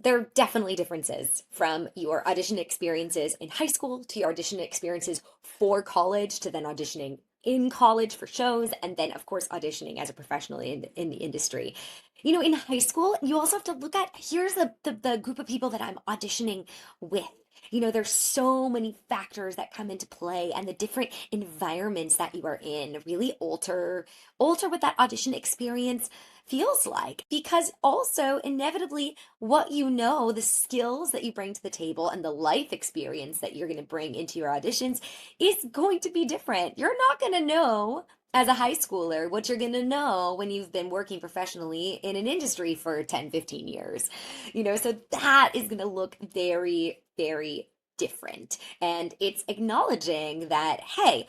There are definitely differences from your audition experiences in high school to your audition experiences for college to then auditioning in college for shows and then of course auditioning as a professional in the industry. In high school, you also have to look at here's the group of people that I'm auditioning with. There's so many factors that come into play and the different environments that you are in really alter what that audition experience feels like, because also inevitably what the skills that you bring to the table and the life experience that you're going to bring into your auditions is going to be different. You're not going to know as a high schooler what you're going to know when you've been working professionally in an industry for 10, 15 years. So that is going to look very, very different. And it's acknowledging that, hey,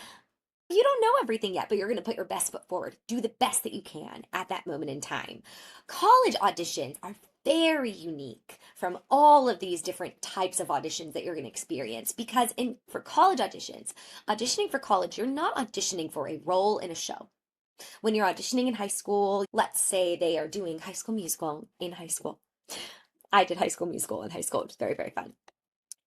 you don't know everything yet, but you're going to put your best foot forward. Do the best that you can at that moment in time. College auditions are very unique from all of these different types of auditions that you're going to experience because for college auditions, auditioning for college, you're not auditioning for a role in a show. When you're auditioning in high school, let's say they are doing High School Musical in high school. I did High School Musical in high school. It was very, very fun.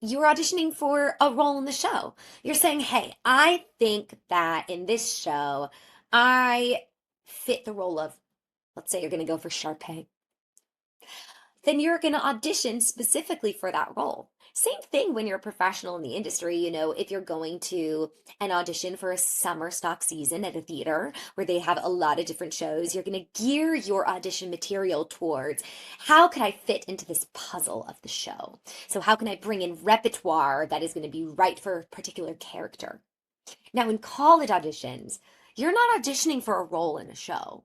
You're auditioning for a role in the show. You're saying, hey, I think that in this show, I fit the role of, let's say you're going to go for Sharpay. Then you're going to audition specifically for that role. Same thing when you're a professional in the industry, if you're going to an audition for a summer stock season at a theater where they have a lot of different shows, you're going to gear your audition material towards how can I fit into this puzzle of the show? So how can I bring in repertoire that is going to be right for a particular character? Now, in college auditions, you're not auditioning for a role in a show.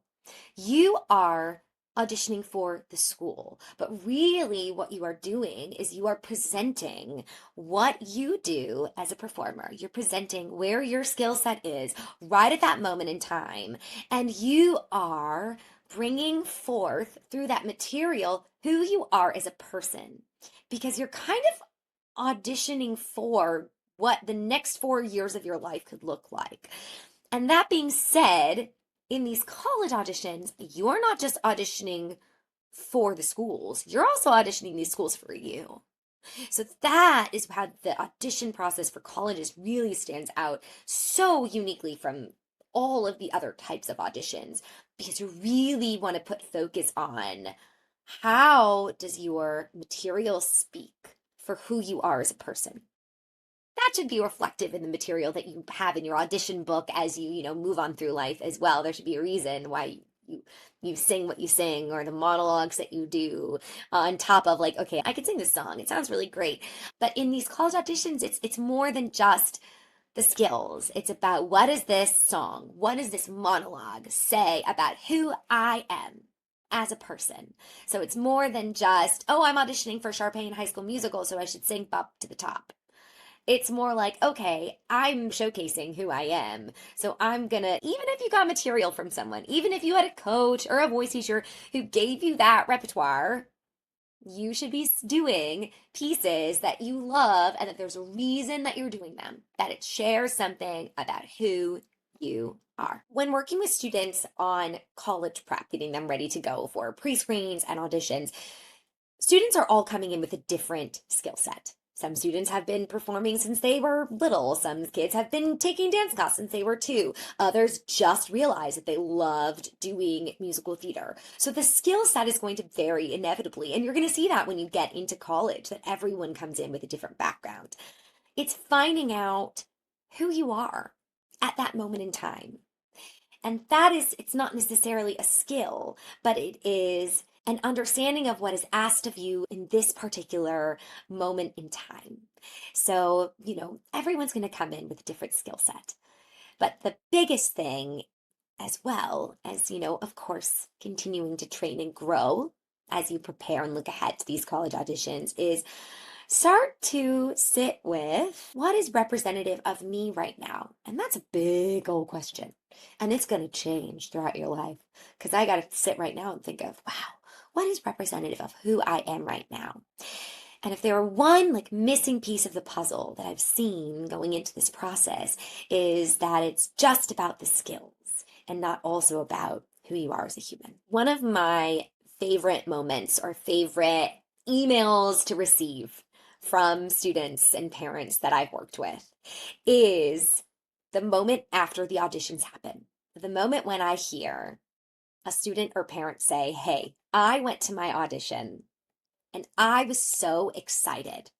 You are auditioning for the school. But really, what you are doing is you are presenting what you do as a performer. You're presenting where your skill set is right at that moment in time. And you are bringing forth through that material who you are as a person. Because you're kind of auditioning for what the next 4 years of your life could look like. And that being said, in these college auditions, you're not just auditioning for the schools, you're also auditioning these schools for you. So that is how the audition process for colleges really stands out so uniquely from all of the other types of auditions, because you really want to put focus on how does your material speak for who you are as a person. That should be reflective in the material that you have in your audition book as you move on through life as well. There should be a reason why you sing what you sing, or the monologues that you do on top of, like, okay, I could sing this song, it sounds really great. But in these college auditions, it's more than just the skills. It's about, what is this song, what does this monologue say about who I am as a person? So it's more than just, oh, I'm auditioning for Sharpay in High School Musical, so I should sing Bop to the Top. It's more like, okay, I'm showcasing who I am. So I'm gonna, even if you got material from someone, even if you had a coach or a voice teacher who gave you that repertoire, you should be doing pieces that you love and that there's a reason that you're doing them, that it shares something about who you are. When working with students on college prep, getting them ready to go for pre-screens and auditions, students are all coming in with a different skill set. Some students have been performing since they were little. Some kids have been taking dance class since they were 2. Others just realized that they loved doing musical theater. So the skill set is going to vary inevitably. And you're going to see that when you get into college, that everyone comes in with a different background. It's finding out who you are at that moment in time. And it's not necessarily a skill, but it is an understanding of what is asked of you in this particular moment in time. So, everyone's going to come in with a different skill set. But the biggest thing, as well as, of course, continuing to train and grow as you prepare and look ahead to these college auditions, is start to sit with what is representative of me right now. And that's a big old question. And it's going to change throughout your life, because I got to sit right now and think of, wow, what is representative of who I am right now? And if there were one missing piece of the puzzle that I've seen going into this process, is that it's just about the skills and not also about who you are as a human. One of my favorite moments or favorite emails to receive from students and parents that I've worked with is the moment after the auditions happen. The moment when I hear a student or parent say, "Hey, I went to my audition and I was so excited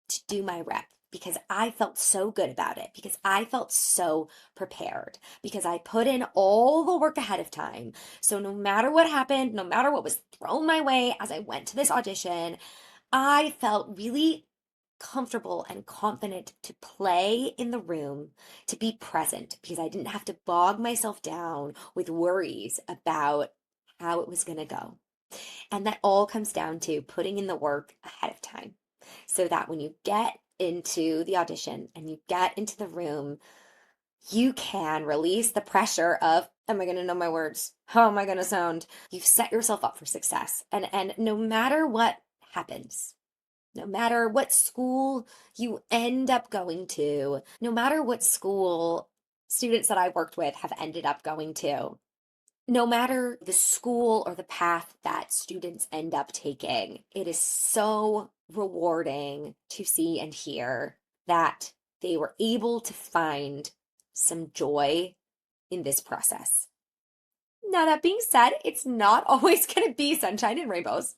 to do my rep because I felt so good about it, because I felt so prepared, because I put in all the work ahead of time. So no matter what happened, no matter what was thrown my way as I went to this audition, I felt really comfortable and confident to play in the room, to be present, because I didn't have to bog myself down with worries about how it was going to go." And that all comes down to putting in the work ahead of time so that when you get into the audition and you get into the room, you can release the pressure of, am I going to know my words? How am I going to sound? You've set yourself up for success. And no matter what happens, no matter what school you end up going to, no matter what school students that I worked with have ended up going to, no matter the school or the path that students end up taking, it is so rewarding to see and hear that they were able to find some joy in this process. Now, that being said, it's not always going to be sunshine and rainbows,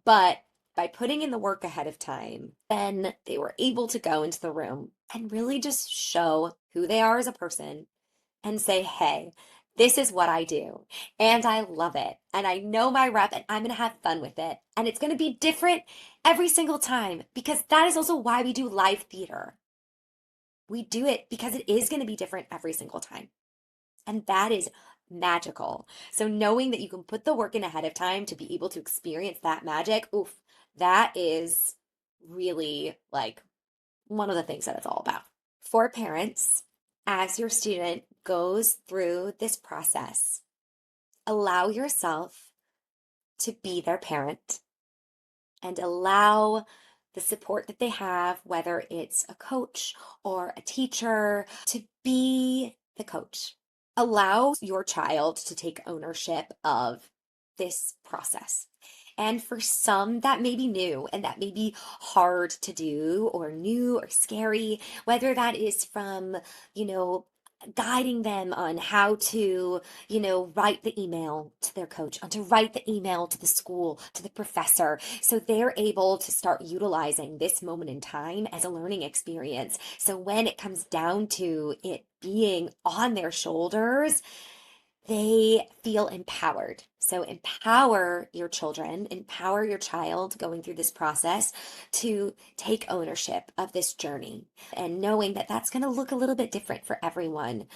but by putting in the work ahead of time, then they were able to go into the room and really just show who they are as a person and say, "Hey, this is what I do, and I love it, and I know my rep, and I'm going to have fun with it, and it's going to be different every single time," because that is also why we do live theater. We do it because it is going to be different every single time, and that is magical. So knowing that you can put the work in ahead of time to be able to experience that magic, oof, that is really like one of the things that it's all about. For parents, as your student goes through this process, allow yourself to be their parent and allow the support that they have, whether it's a coach or a teacher, to be the coach. Allow your child to take ownership of this process. And for some, that may be new and that may be hard to do or new or scary, whether that is from, guiding them on how to, write the email to their coach, on to write the email to the school, to the professor, so they're able to start utilizing this moment in time as a learning experience. So when it comes down to it being on their shoulders, they feel empowered. So empower your children, empower your child going through this process to take ownership of this journey and knowing that that's going to look a little bit different for everyone.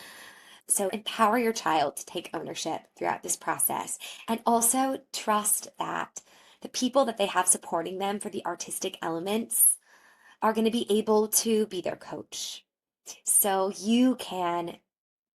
So empower your child to take ownership throughout this process and also trust that the people that they have supporting them for the artistic elements are going to be able to be their coach. So you can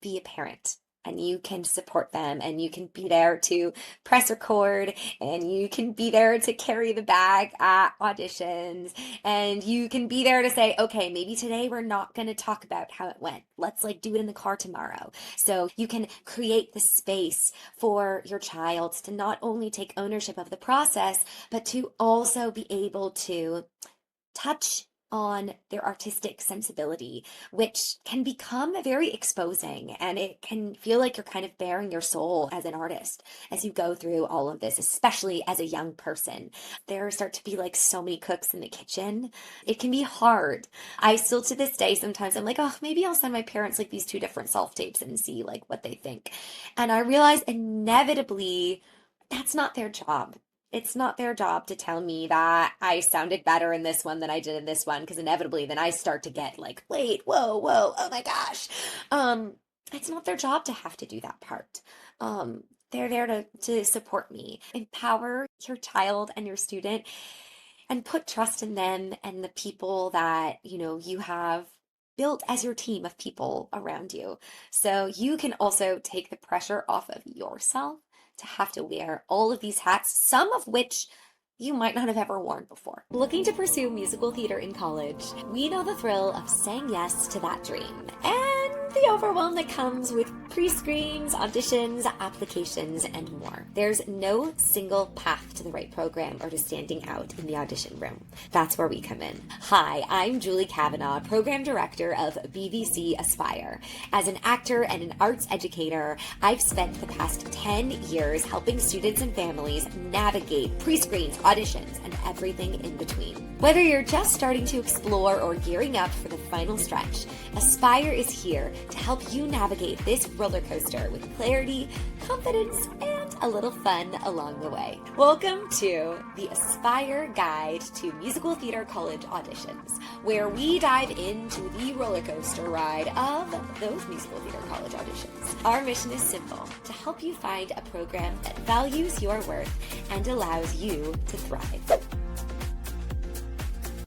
be a parent and you can support them and you can be there to press record and you can be there to carry the bag at auditions and you can be there to say, okay, maybe today we're not going to talk about how it went. Let's do it in the car tomorrow. So you can create the space for your child to not only take ownership of the process, but to also be able to touch on their artistic sensibility, which can become very exposing and it can feel like you're kind of bearing your soul as an artist as you go through all of this, especially as a young person. There start to be so many cooks in the kitchen. It can be hard. I still to this day, sometimes I'm like, oh, maybe I'll send my parents these two different self-tapes and see what they think. And I realize inevitably that's not their job. It's not their job to tell me that I sounded better in this one than I did in this one, because inevitably then I start to get wait, whoa, oh my gosh. It's not their job to have to do that part. They're there to support me. Empower your child and your student and put trust in them and the people that, you have built as your team of people around you. So you can also take the pressure off of yourself to have to wear all of these hats, some of which you might not have ever worn before. Looking to pursue musical theater in college? We know the thrill of saying yes to that dream and the overwhelm that comes with pre-screens, auditions, applications, and more. There's no single path to the right program or to standing out in the audition room. That's where we come in. Hi, I'm Julie Kavanaugh, Program Director of BVC Aspire. As an actor and an arts educator, I've spent the past 10 years helping students and families navigate pre-screens, auditions, and everything in between. Whether you're just starting to explore or gearing up for the final stretch, Aspire is here to help you navigate this roller coaster with clarity, confidence, and a little fun along the way. Welcome to the Aspire Guide to Musical Theater College Auditions, where we dive into the roller coaster ride of those musical theater college auditions. Our mission is simple: to help you find a program that values your worth and allows you to thrive.